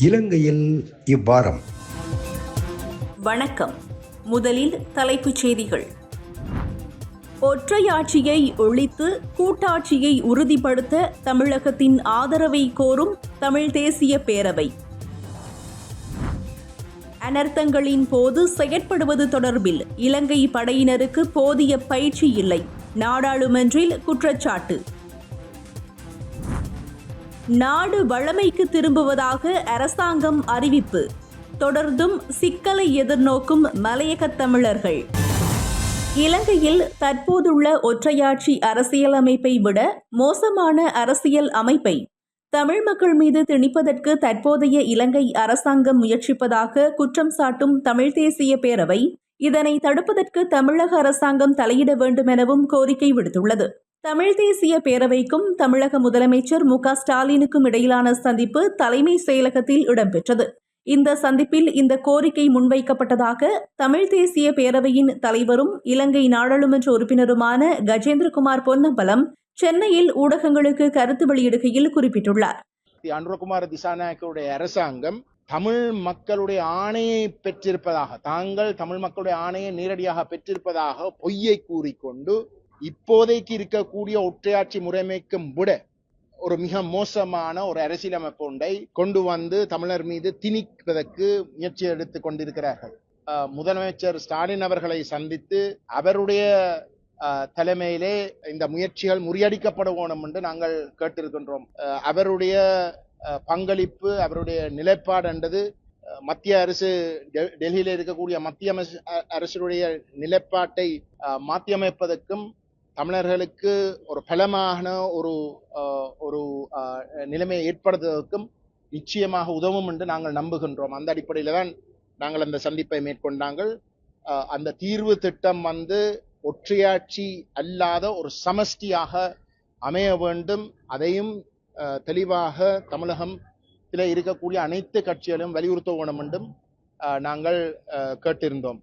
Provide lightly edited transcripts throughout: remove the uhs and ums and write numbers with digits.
இலங்கையில் இவ்வாரம். வணக்கம். முதலில் தலைப்புச் செய்திகள். ஒற்றையாட்சியை ஒழித்து கூட்டாட்சியை உறுதிப்படுத்த தமிழகத்தின் ஆதரவை கோரும் தமிழ் தேசிய பேரவை. அனர்த்தங்களின் போது செயற்படுவது தொடர்பில் இலங்கை படையினருக்கு போதிய பயிற்சி இல்லை, நாடாளுமன்றில் குற்றச்சாட்டு. நாடு வழமைக்கு திரும்புவதாக அரசாங்கம் அறிவிப்பு. தொடர்ந்தும் சிக்கலை எதிர்நோக்கும் மலையக தமிழர்கள். இலங்கையில் தற்போதுள்ள ஒற்றையாட்சி அரசியலமைப்பை விட மோசமான அரசியல் அமைப்பை தமிழ் மக்கள் மீது திணிப்பதற்கு தற்போதைய இலங்கை அரசாங்கம் முயற்சிப்பதாக குற்றம் சாட்டும் தமிழ் தேசிய பேரவை இதனை தடுப்பதற்கு தமிழக அரசாங்கம் தலையிட வேண்டும் எனவும் கோரிக்கை விடுத்துள்ளது. தமிழ் தேசிய பேரவைக்கும் தமிழக முதலமைச்சர் மு.க.ஸ்டாலினுக்கும் இடையிலான சந்திப்பு தலைமை செயலகத்தில் இடம்பெற்றது. இந்த சந்திப்பில் இந்த கோரிக்கை முன்வைக்கப்பட்டதாக தமிழ் தேசிய பேரவையின் தலைவரும் இலங்கை நாடாளுமன்ற உறுப்பினருமான கஜேந்திரகுமார் பொன்னம்பலம் சென்னையில் ஊடகங்களுக்கு கருத்து வெளியிடுகையில் குறிப்பிட்டுள்ளார். அனுரகுமார திசாநாயக்கருடைய அரசாங்கம் தமிழ் மக்களுடைய ஆணையை பெற்றிருப்பதாக, தாங்கள் தமிழ் மக்களுடைய ஆணையை நேரடியாக பெற்றிருப்பதாக பொய்யை கூறிக்கொண்டு இப்போதைக்கு இருக்கக்கூடிய ஒற்றையாட்சி முறைமைக்கும் விட ஒரு மிக மோசமான ஒரு அரசியலமைப்பு ஒன்றை கொண்டு வந்து தமிழர் மீது திணிப்பதற்கு முயற்சி எடுத்துக் கொண்டிருக்கிறார்கள். முதலமைச்சர் ஸ்டாலின் அவர்களை சந்தித்து அவருடைய தலைமையிலே இந்த முயற்சிகள் முறியடிக்கப்பட வேணும் என்று நாங்கள் கேட்டிருக்கின்றோம். அவருடைய பங்களிப்பு, அவருடைய நிலைப்பாடு என்றது மத்திய அரசு, டெல்லியில் இருக்கக்கூடிய மத்திய அரசுடைய நிலைப்பாட்டை மாற்றியமைப்பதற்கும் தமிழர்களுக்கு ஒரு பலமான ஒரு நிலைமையை ஏற்படுத்துவதற்கும் நிச்சயமாக உதவும் என்று நாங்கள் நம்புகின்றோம். அந்த அடிப்படையில் தான் நாங்கள் அந்த சந்திப்பை மேற்கொண்டாங்கள். அந்த தீர்வு திட்டம் ஒற்றையாட்சி அல்லாத ஒரு சமஷ்டியாக அமைய வேண்டும். அதையும் தெளிவாக தமிழகத்தில் இருக்கக்கூடிய அனைத்து கட்சிகளும் வலியுறுத்த வேண்டும் என்றும் நாங்கள் கேட்டிருந்தோம்.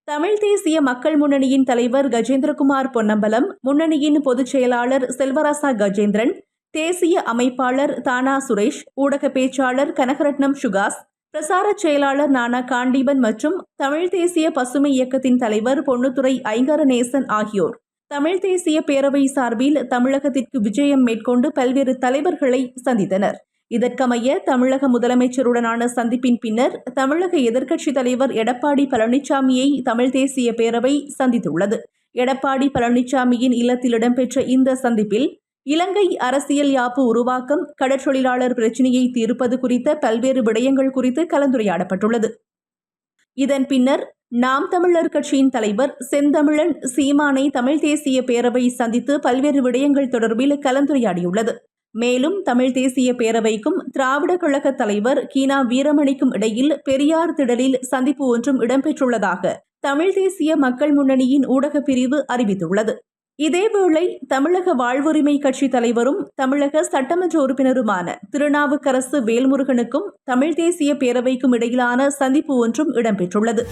தமிழ் தேசிய மக்கள் முன்னணியின் தலைவர் கஜேந்திரகுமார் பொன்னம்பலம், முன்னணியின் பொதுச் செயலாளர் செல்வராசா கஜேந்திரன், தேசிய அமைப்பாளர் தானா சுரேஷ், ஊடக பேச்சாளர் கனகரட்னம் சுகாஸ், பிரசார செயலாளர் நானா காண்டீபன் மற்றும் தமிழ் தேசிய பசுமை இயக்கத்தின் தலைவர் பொன்னுத்துறை ஐங்கரநேசன் ஆகியோர் தமிழ் தேசிய பேரவை சார்பில் தமிழகத்திற்கு விஜயம் மேற்கொண்டு பல்வேறு தலைவர்களை சந்தித்தனர். இதற்கமைய தமிழக முதலமைச்சருடனான சந்திப்பின் பின்னர் தமிழக எதிர்க்கட்சித் தலைவர் எடப்பாடி பழனிசாமியை தமிழ் தேசிய பேரவை சந்தித்துள்ளது. எடப்பாடி பழனிசாமியின் இல்லத்தில் இடம்பெற்ற இந்த சந்திப்பில் இலங்கை அரசியல் யாப்பு உருவாக்கம், கடற்றொழிலாளர் பிரச்சினையை தீர்ப்பது குறித்த பல்வேறு விடயங்கள் குறித்து கலந்துரையாடப்பட்டுள்ளது. இதன் பின்னர் நாம் தமிழர் கட்சியின் தலைவர் செந்தமிழன் சீமானை தமிழ் தேசிய பேரவை சந்தித்து பல்வேறு விடயங்கள் தொடர்பில் கலந்துரையாடியுள்ளது. மேலும் தமிழ் தேசிய பேரவைக்கும் திராவிட கழக தலைவர் கீனா வீரமணிக்கும் இடையில் பெரியார் திடலில் சந்திப்பு ஒன்றும் இடம்பெற்றுள்ளதாக தமிழ் தேசிய மக்கள் முன்னணியின் ஊடக பிரிவு அறிவித்துள்ளது. இதேவேளை தமிழக வாழ்வுரிமை கட்சி தலைவரும் தமிழக சட்டமன்ற உறுப்பினருமான திருநாவுக்கரசு வேல்முருகனுக்கும் தமிழ் தேசிய பேரவைக்கும் இடையிலான சந்திப்பு ஒன்றும் இடம்பெற்றுள்ளது.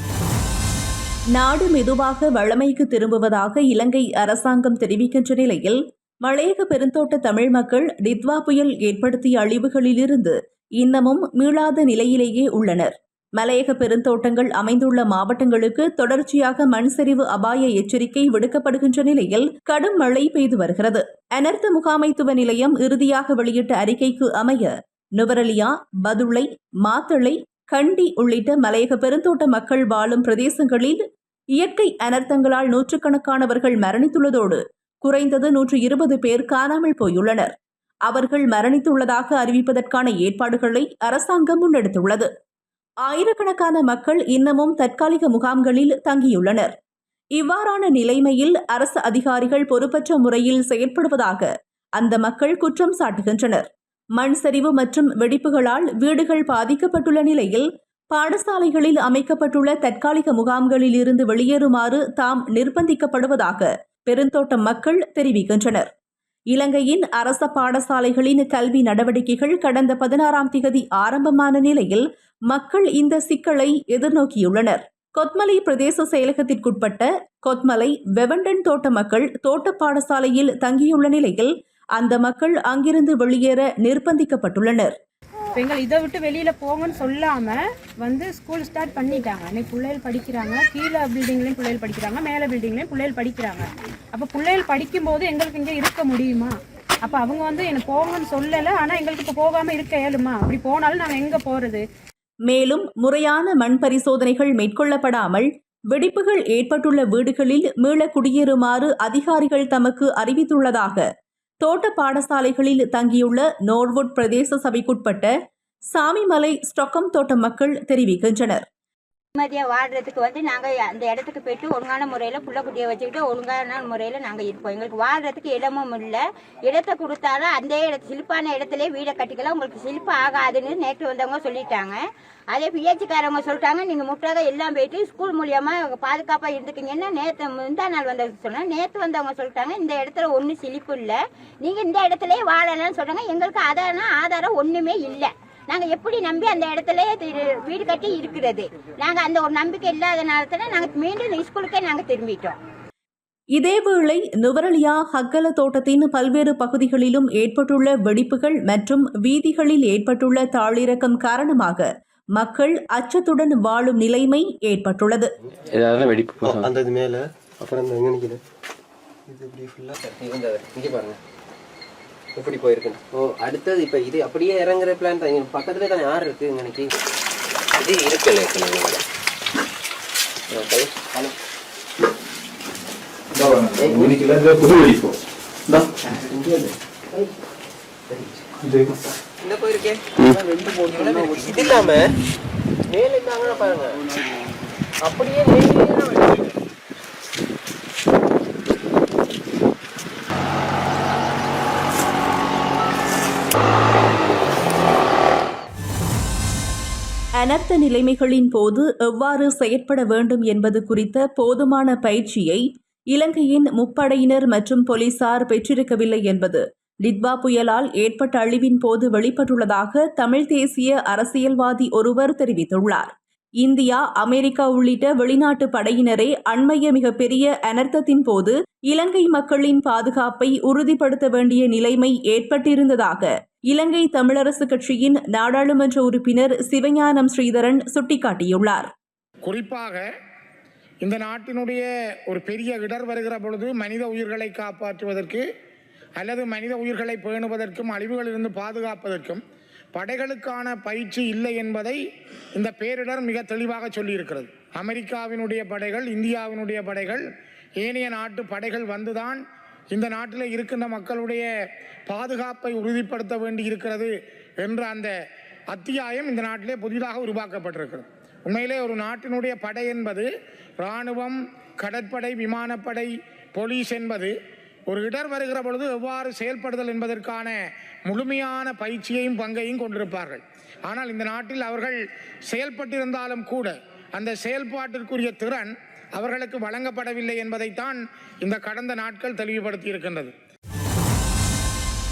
நாடு மெதுவாக வழமைக்கு திரும்புவதாக இலங்கை அரசாங்கம் தெரிவிக்கின்ற நிலையில் மலையக பெருந்தோட்ட தமிழ் மக்கள் டித்வா புயல் ஏற்படுத்திய அழிவுகளிலிருந்து இன்னமும் மீளாத நிலையிலேயே உள்ளனர். மலையக பெருந்தோட்டங்கள் அமைந்துள்ள மாவட்டங்களுக்கு தொடர்ச்சியாக மண் சரிவு அபாய எச்சரிக்கை விடுக்கப்படுகின்ற நிலையில் கடும் மழை பெய்து வருகிறது. அனர்த்த முகாமைத்துவ நிலையம் இறுதியாக வெளியிட்ட அறிக்கைக்கு அமைய நுவரெலியா, பதுளை, மாத்தளை, கண்டி உள்ளிட்ட மலையக பெருந்தோட்ட மக்கள் வாழும் பிரதேசங்களில் இயற்கை அனர்த்தங்களால் நூற்றுக்கணக்கானவர்கள் மரணித்துள்ளதோடு குறைந்தது 120 பேர் காணாமல் போயுள்ளனர். அவர்கள் மரணித்துள்ளதாக அறிவிப்பதற்கான ஏற்பாடுகளை அரசாங்கம் முன்னெடுத்துள்ளது. ஆயிரக்கணக்கான மக்கள் இன்னமும் தற்காலிக முகாம்களில் தங்கியுள்ளனர். இவ்வாறான நிலைமையில் அரசு அதிகாரிகள் பொறுப்பற்ற முறையில் செயற்படுவதாக அந்த மக்கள் குற்றம் சாட்டுகின்றனர். மண் சரிவு மற்றும் வெடிப்புகளால் வீடுகள் பாதிக்கப்பட்டுள்ள நிலையில் பாடசாலைகளில் அமைக்கப்பட்டுள்ள தற்காலிக முகாம்களில் இருந்து வெளியேறுமாறு தாம் நிர்பந்திக்கப்படுவதாக பெருந்தோட்ட மக்கள் தெரிவிக்கின்றனர். இலங்கையின் அரச பாடசாலைகளின் கல்வி நடவடிக்கைகள் கடந்த 16ஆம் திகதி ஆரம்பமான நிலையில் மக்கள் இந்த சிக்கலை எதிர்நோக்கியுள்ளனர். கொத்மலை பிரதேச செயலகத்திற்குட்பட்ட கொத்மலை வெவண்டன் தோட்ட மக்கள் தோட்ட பாடசாலையில் தங்கியுள்ள நிலையில் அந்த மக்கள் அங்கிருந்து வெளியேற நிர்பந்திக்கப்பட்டுள்ளனர். இப்போ எங்களை இதை விட்டு வெளியில் போங்கன்னு சொல்லாமல் வந்து ஸ்கூல் ஸ்டார்ட் பண்ணிட்டாங்க. இன்னைக்கு பிள்ளைகள் படிக்கிறாங்க, கீழே பில்டிங்லேயும் பிள்ளைகள் படிக்கிறாங்க, மேலே பில்டிங்லேயும் பிள்ளைகள் படிக்கிறாங்க. அப்போ பிள்ளைகள் படிக்கும்போது எங்களுக்கு இங்கே இருக்க முடியுமா? அப்போ அவங்க வந்து என்னை போங்கன்னு சொல்லலை, ஆனால் எங்களுக்கு இப்போ போகாமல் இருக்க இயலுமா? அப்படி போனாலும் நாங்கள் எங்கே போகிறது? மேலும் முறையான மண் பரிசோதனைகள் மேற்கொள்ளப்படாமல் வெடிப்புகள் ஏற்பட்டுள்ள வீடுகளில் மீள குடியேறுமாறு அதிகாரிகள் தமக்கு அறிவித்துள்ளதாக தோட்ட பாடசாலைகளில் தங்கியுள்ள நோர்வுட் பிரதேச சபைக்குட்பட்ட சாமிமலை ஸ்டொக்கம் தோட்ட மக்கள் தெரிவிக்கின்றனர். நிம்மதியாக வாழ்றதுக்கு வந்து நாங்கள் அந்த இடத்துக்கு போயிட்டு ஒழுங்கான முறையில் புள்ளக்குட்டியை வச்சுக்கிட்டு ஒழுங்கான முறையில் நாங்கள் இருப்போம். எங்களுக்கு வாழ்றதுக்கு இடமும் இல்லை. இடத்தை கொடுத்தாலும் அந்த சிலிப்பான இடத்துல வீடை கட்டிக்கலாம், உங்களுக்கு சிலிப்பு ஆகாதுன்னு நேற்று வந்தவங்க சொல்லிட்டாங்க. அதே பிஹெச்காரவங்க சொல்லிட்டாங்க, நீங்கள் முட்டாக எல்லாம் போயிட்டு ஸ்கூல் மூலியமாக பாதுகாப்பாக இருந்துக்கிங்கன்னா நேற்று முந்தா நாள் வந்தவங்க சொன்னாங்க. நேற்று வந்தவங்க சொல்லிட்டாங்க இந்த இடத்துல ஒன்றும் சிலிப்பு இல்லை, நீங்கள் இந்த இடத்துலயே வாழலாம்னு சொன்னாங்க. எங்களுக்கு ஆதாரம் ஒன்றுமே இல்லை. நாங்கள் எப்படி நம்பி அந்த இடத்துல வீடு கட்டி இருக்கிறது? நாங்கள் அந்த ஒரு நம்பிக்கை இல்லாத நேரத்தில் நாங்கள் மீண்டும் ஸ்கூலுக்கே நாங்கள் திரும்பிட்டோம். இதேவேளை நுவரலியா ஹக்கல தோட்டத்தின் பல்வேறு பகுதிகளிலும் ஏற்பட்டுள்ள வெடிப்புகள் மற்றும் வீதிகளில் ஏற்பட்டுள்ள தாழிறக்கம் காரணமாக மக்கள் அச்சத்துடன் வாழும் நிலைமை ஏற்பட்டுள்ளது. எப்படி போயிருக்கு? அடுத்தது இப்போ இது அப்படியே இறங்குற பிளான் தான். பக்கத்துல தான் யார் இருக்கு இன்னைக்கு? இது இருக்குல்ல இந்த போயிருக்கேன். இது இல்லாம மேல இருந்தாங்க பாருங்க, அப்படியே அனர்த்த நிலைமைகளின் போது எவ்வாறு செயற்பட வேண்டும் என்பது குறித்த போதுமான பயிற்சியை இலங்கையின் முப்படையினர் மற்றும் போலீசார் பெற்றிருக்கவில்லை என்பது டிட்வா புயலால் ஏற்பட்ட அழிவின் போது வெளிப்பட்டுள்ளதாக தமிழ் தேசிய அரசியல்வாதி ஒருவர் தெரிவித்துள்ளார். இந்தியா, அமெரிக்கா உள்ளிட்ட வெளிநாட்டு படையினரே அண்மைய மிகப்பெரிய அனர்த்தத்தின் போது இலங்கை மக்களின் பாதுகாப்பை உறுதிப்படுத்த வேண்டிய நிலைமை ஏற்பட்டிருந்ததாக இலங்கை தமிழரசு கட்சியின் நாடாளுமன்ற உறுப்பினர் சிவஞானம் ஸ்ரீதரன் சுட்டிக்காட்டியுள்ளார். குறிப்பாக இந்த நாட்டினுடைய ஒரு பெரிய இடர் வருகிற பொழுது மனித உயிர்களை காப்பாற்றுவதற்கு அல்லது மனித உயிர்களை பேணுவதற்கும் அழிவுகளிலிருந்து பாதுகாப்பதற்கும் படைகளுக்கான பயிற்சி இல்லை என்பதை இந்த பேரிடர் மிக தெளிவாக சொல்லியிருக்கிறது. அமெரிக்காவினுடைய படைகள், இந்தியாவினுடைய படைகள், ஏனைய நாட்டு படைகள் வந்துதான் இந்த நாட்டில் இருக்கின்ற மக்களுடைய பாதுகாப்பை உறுதிப்படுத்த வேண்டி இருக்கிறது என்ற அந்த அத்தியாயம் இந்த நாட்டிலே புதிதாக உருவாக்கப்பட்டிருக்கிறது. உண்மையிலே ஒரு நாட்டினுடைய படை என்பது இராணுவம், கடற்படை, விமானப்படை, போலீஸ் என்பது ஒரு இடர் வருகிற பொழுது எவ்வாறு செயல்படுதல் என்பதற்கான முழுமையான பயிற்சியையும் பங்கையும் கொண்டிருப்பார்கள். ஆனால் இந்த நாட்டில் அவர்கள் செயல்பட்டிருந்தாலும் கூட அந்த செயல்பாட்டிற்குரிய திறன் அவர்களுக்கு வழங்கப்படவில்லை என்பதைத்தான் இந்த கடந்த நாட்கள் தெளிவுபடுத்தி இருக்கின்றது.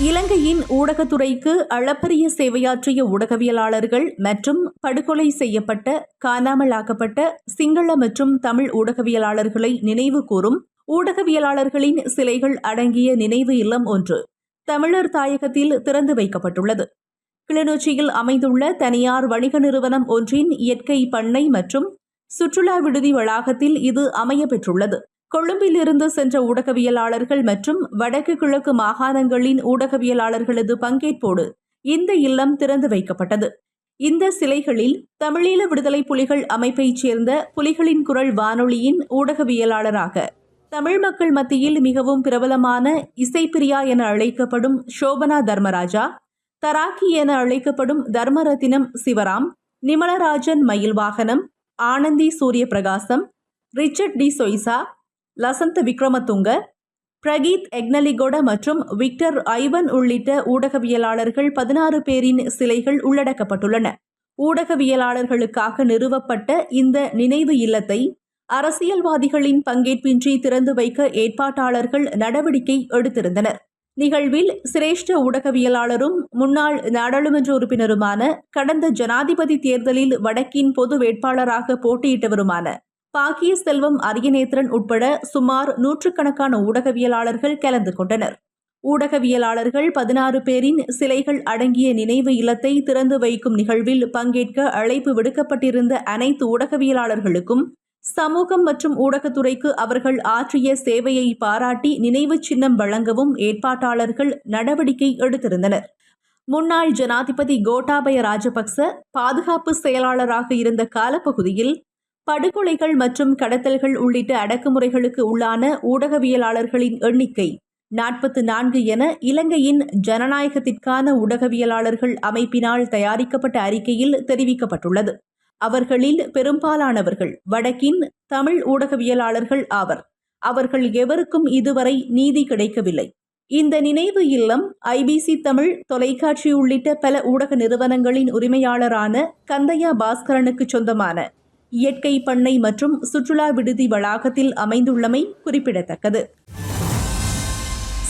இலங்கையின் ஊடகத்துறைக்கு அளப்பரிய சேவையாற்றிய ஊடகவியலாளர்கள் மற்றும் படுகொலை செய்யப்பட்ட, காணாமலாக்கப்பட்ட சிங்கள மற்றும் தமிழ் ஊடகவியலாளர்களை நினைவு கூறும் ஊடகவியலாளர்களின் சிலைகள் அடங்கிய நினைவு இல்லம் ஒன்று தமிழர் தாயகத்தில் திறந்து வைக்கப்பட்டுள்ளது. கிளிநொச்சியில் அமைந்துள்ள தனியார் வணிக நிறுவனம் ஒன்றின் இயற்கை பண்ணை மற்றும் சுற்றுலா விடுதி வளாகத்தில் இது அமைய பெற்றுள்ளது. கொழும்பில் இருந்து சென்ற ஊடகவியலாளர்கள் மற்றும் வடக்கு கிழக்கு மாகாணங்களின் ஊடகவியலாளர்களது பங்கேற்போடு இந்த இல்லம் திறந்து வைக்கப்பட்டது. இந்த சிலைகளில் தமிழீழ விடுதலை புலிகள் அமைப்பைச் சேர்ந்த புலிகளின் குரல் வானொலியின் ஊடகவியலாளராக தமிழ் மக்கள் மத்தியில் மிகவும் பிரபலமான இசைப்பிரியா என அழைக்கப்படும் சோபனா தர்மராஜா, தராக்கி என அழைக்கப்படும் தர்மரத்தினம் சிவராம், நிமலராஜன் மயில்வாகனம், ஆனந்தி சூரிய பிரகாசம், ரிச்சர்ட் டி சொய்சா, லசந்த விக்ரமதுங்க, பிரகீத் எக்னலிகொட மற்றும் விக்டர் ஐவன் உள்ளிட்ட ஊடகவியலாளர்கள் 16 பேரின் சிலைகள் உள்ளடக்கப்பட்டுள்ளன. ஊடகவியலாளர்களுக்காக நிறுவப்பட்ட இந்த நினைவு இல்லத்தை அரசியல்வாதிகளின் பங்கேற்பின்றி திறந்து வைக்க ஏற்பாட்டாளர்கள் நடவடிக்கை எடுத்திருந்தனர். நிகழ்வில் சிரேஷ்ட ஊடகவியலாளரும் முன்னாள் நாடாளுமன்ற உறுப்பினருமான, கடந்த ஜனாதிபதி தேர்தலில் வடக்கின் பொது வேட்பாளராக போட்டியிட்டவருமான பாக்கிய செல்வம் அரியநேத்திரன் உட்பட சுமார் 100கணக்கான ஊடகவியலாளர்கள் கலந்து கொண்டனர். ஊடகவியலாளர்கள் 16 பேரின் சிலைகள் அடங்கிய நினைவு இல்லத்தை திறந்து வைக்கும் நிகழ்வில் பங்கேற்க அழைப்பு விடுக்கப்பட்டிருந்த அனைத்து ஊடகவியலாளர்களுக்கும் சமூகம் மற்றும் ஊடகத்துறைக்கு அவர்கள் ஆற்றிய சேவையை பாராட்டி நினைவு சின்னம் வழங்கவும் ஏற்பாட்டாளர்கள் நடவடிக்கை எடுத்திருந்தனர். முன்னாள் ஜனாதிபதி கோட்டாபய ராஜபக்ச பாதுகாப்பு செயலாளராக இருந்த காலப்பகுதியில் படுகொலைகள் மற்றும் கடத்தல்கள் உள்ளிட்ட அடக்குமுறைகளுக்கு உள்ளான ஊடகவியலாளர்களின் எண்ணிக்கை 44 என இலங்கையின் ஜனநாயகத்திற்கான ஊடகவியலாளர்கள் அமைப்பினால் தயாரிக்கப்பட்ட அறிக்கையில் தெரிவிக்கப்பட்டுள்ளது. அவர்களில் பெரும்பாலானவர்கள் வடக்கின் தமிழ் ஊடகவியலாளர்கள் ஆவர். அவர்கள் எவருக்கும் இதுவரை நீதி கிடைக்கவில்லை. இந்த நினைவு இல்லம் IBC தமிழ் தொலைக்காட்சி உள்ளிட்ட பல ஊடக நிறுவனங்களின் உரிமையாளரான கந்தையா பாஸ்கரனுக்கு சொந்தமான இயற்கை பண்ணை மற்றும் சுற்றுலா விடுதி வளாகத்தில் அமைந்துள்ளமை குறிப்பிடத்தக்கது.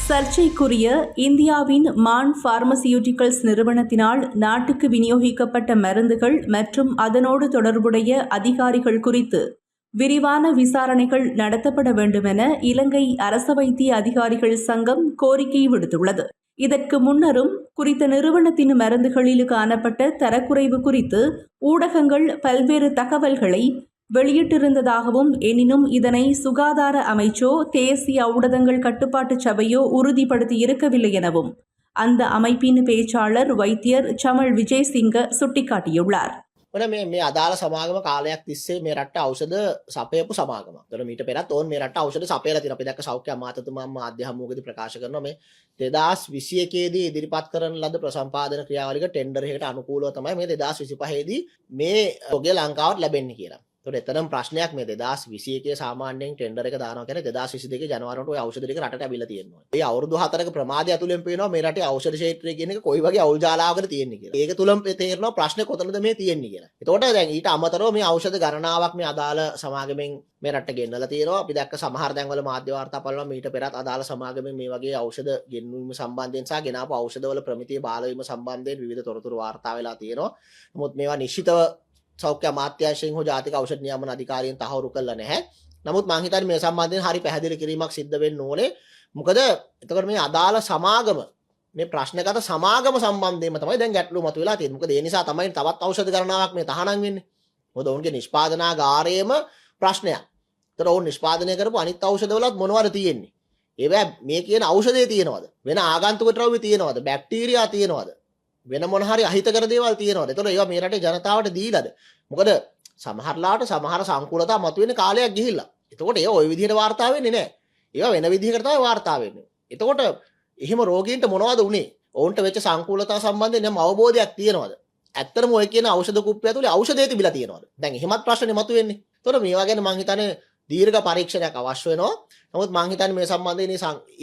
சர்ச்சைக்குரிய இந்தியாவின் மான் பார்மசியூட்டிகல்ஸ் நிறுவனத்தினால் நாட்டுக்கு விநியோகிக்கப்பட்ட மருந்துகள் மற்றும் அதனோடு தொடர்புடைய அதிகாரிகள் குறித்து விரிவான விசாரணைகள் நடத்தப்பட வேண்டுமென இலங்கை அரச வைத்திய அதிகாரிகள் சங்கம் கோரிக்கை விடுத்துள்ளது. இதற்கு முன்னரும் குறித்த நிறுவனத்தின் மருந்துகளில் காணப்பட்ட தரக்குறைவு குறித்து ஊடகங்கள் பல்வேறு தகவல்களை வெளியிட்டிருந்ததாகவும், எனினும் இதனை சுகாதார அமைச்சோ தேசிய ஊடகங்கள் கட்டுப்பாட்டு சபையோ உறுதிப்படுத்தி இருக்கவில்லை எனவும் அந்த அமைப்பின் பேச்சாளர் வைத்தியர் சமல் விஜயசிங்க சுட்டிக்காட்டியுள்ளார். මේ අදාළ සමාගම කාලයක් තිස්සේ මේ රට්ට ඖෂධ සපයපු සමාගමක්. ඒතර මීට පෙරත් ඕන් මේ රට්ට ඖෂධ සපයලා තියෙනවා. අපි දැක්ක සෞඛ්‍ය අමාත්‍යතුමා මාධ්‍ය හමුවකදී ප්‍රකාශ කරනවා මේ 2021 දී ඉදිරිපත් කරන ලද ප්‍රසම්පාදන ක්‍රියාවලියක ටෙන්ඩර් එකකට අනුකූලව තමයි මේ 2025 දී මේ රෝගය ලංකාවට ලැබෙන්නේ කියලා. ඒතර එතරම් ප්‍රශ්නයක් මේ 2021 සාමාන්‍යයෙන් ටෙන්ඩර් එක දානවා කියන්නේ 2022 ජනවාරියට ওই ඖෂධ ටික රටට ඇවිල්ලා තියෙනවා. මේ අවුරුදු 4ක ප්‍රමාදය ඇතුළෙන් පේනවා මේ රටේ ඖෂධ ක්ෂේත්‍රය කියන එක කොයි වගේ අවුල් ජාලාවකද තියෙන්නේ කියලා. ඒක තුලම තේරෙනවා ප්‍රශ්නේ කොතනද මේ තියෙන්නේ කියලා. එතකොට දැන් ඊට අමතරව මේ ඖෂධ ගණනාවක් මේ අදාළ සමාගමෙන් මේ රටට ගෙන්නලා තියෙනවා. අපි දැක්ක සමහර තැන්වල මාධ්‍ය වාර්තා බලනවා මීට පෙරත් අදාළ සමාගමෙන් මේ වගේ ඖෂධ ගෙන්වීම සම්බන්ධයෙන් සහ ගෙනාපු ඖෂධවල ප්‍රමිතිය බාල වීම සම්බන්ධයෙන් විවිධ තොරතුරු වාර්තා වෙලා තියෙනවා. නමුත් මේවා නිශ්චිතව සෞඛ්‍ය අමාත්‍යාංශයෙන් හෝ ජාතික ඖෂධ නියාමන අධිකාරියෙන් තහවුරු කළා නැහැ. නමුත් මම හිතන්නේ මේ සම්බන්ධයෙන් හරි පැහැදිලි කිරීමක් සිද්ධ වෙන්න ඕනේ. මොකද එතකොට මේ අදාළ සමාගම මේ ප්‍රශ්නගත සමාගම සම්බන්ධයෙන්ම තමයි දැන් ගැටලුව මතුවලා තියෙන්නේ. මොකද ඒ නිසා තමයි තවත් ඖෂධ ගණනාවක් මේ තහනම් වෙන්නේ. මොකද ඔවුන්ගේ නිෂ්පාදනාගාරයේම ප්‍රශ්නයක්. ඒතර ඔවුන් නිෂ්පාදනය කරපු අනිත් ඖෂධවලත් මොනවද තියෙන්නේ? ඒවා මේ කියන ඖෂධය තියෙනවද? වෙන ආගන්තුක ද්‍රව්‍ය තියෙනවද? බැක්ටීරියා තියෙනවද? වෙන මොන හරි අහිතකර දේවල් තියෙනවද? ඒතකොට ඒවා මේ රටේ ජනතාවට දීලාද? මොකද සමහරලාට සමහර සංකූලතා මතුවෙන කාලයක් ගිහිල්ලා. එතකොට ඒ ওই විදිහට වාර්තා වෙන්නේ නැහැ. ඒවා වෙන විදිහකට තමයි වාර්තා වෙන්නේ. එතකොට එහෙම රෝගීන්ට මොනවද උනේ? ඔවුන්ට වෙච්ච සංකූලතා සම්බන්ධයෙන් යම් අවබෝධයක් තියෙනවද? ඇත්තටම ඔය කියන ඖෂධ කුප්පිය ඇතුලේ ඖෂධය තිබිලා තියෙනවද? දැන් එහෙමත් ප්‍රශ්නේ මතුවෙන්නේ. එතකොට මේවා ගැන මම හිතන්නේ දීර්ඝ පරීක්ෂණයක් අවශ්‍ය වෙනවා. නමුත් මම හිතන්නේ මේ සම්බන්ධයෙන්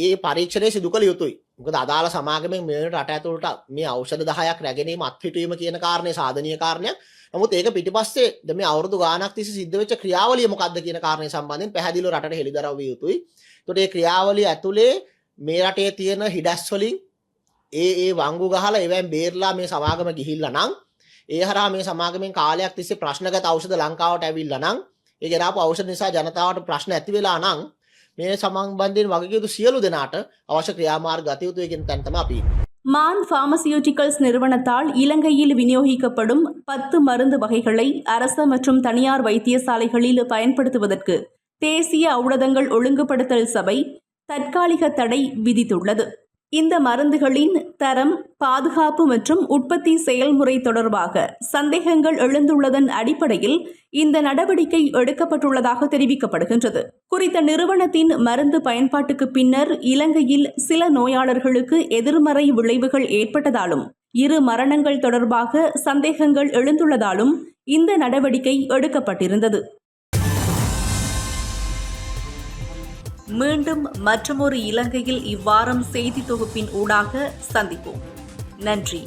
මේ පරීක්ෂණය සිදු කළ යුතුයි. මොකද අදාළ සමාගමෙන් මේ රට ඇතුළට මේ ඖෂධ 10ක් රැගෙනීම අත්හිටුවීම කියන කාරණේ සාධනීය කාරණයක්. නමුත් ඒක පිටිපස්සේ දැන් මේ අවුරුදු ගාණක් තිස්සේ සිද්ධ වෙච්ච ක්‍රියාවලිය මොකක්ද කියන කාරණේ සම්බන්ධයෙන් පැහැදිලිව රටට හෙළිදරව් විය යුතුයි. ඒතකොට මේ ක්‍රියාවලිය ඇතුලේ මේ රටේ තියෙන හිඩැස් වලින් ඒ වංගු ගහලා ඒවෙන් බේරලා මේ සමාගම ගිහිල්ලා නම් ඒ හරහා මේ සමාගමෙන් කාලයක් තිස්සේ ප්‍රශ්නගත ඖෂධ ලංකාවට ඇවිල්ලා නම් ඒ ගෙනාපු ඖෂධ නිසා ජනතාවට ප්‍රශ්න ඇති වෙලා නම් මේ සම්බන්ධයෙන් වගකීතු සියලු දෙනාට අවශ්‍ය ක්‍රියාමාර්ග ගත යුතුයි කියන තැන තමයි අපි. மான் பார்மசியூட்டிகல்ஸ் நிறுவனத்தால் இலங்கையில் விநியோகிக்கப்படும் 10 மருந்து வகைகளை அரச மற்றும் தனியார் வைத்தியசாலைகளில் பயன்படுத்துவதற்கு தேசிய ஊடகங்கள் ஒழுங்குபடுத்தல் சபை தற்காலிக தடை விதித்துள்ளது. இந்த மருந்துகளின் தரம், பாதுகாப்பு மற்றும் உற்பத்தி செயல்முறை தொடர்பாக சந்தேகங்கள் எழுந்துள்ளதன் அடிப்படையில் இந்த நடவடிக்கை எடுக்கப்பட்டுள்ளதாக தெரிவிக்கப்படுகின்றது. குறித்த நிறுவனத்தின் மருந்து பயன்பாட்டுக்கு பின்னர் இலங்கையில் சில நோயாளர்களுக்கு எதிர்மறை விளைவுகள் ஏற்பட்டதாலும் 2 மரணங்கள் தொடர்பாக சந்தேகங்கள் எழுந்துள்ளதாலும் இந்த நடவடிக்கை எடுக்கப்பட்டிருந்தது. மீண்டும் மற்றொரு இலங்கையில் இவ்வாரம் செய்தி தொகுப்பின் ஊடாக சந்திப்போம். நன்றி.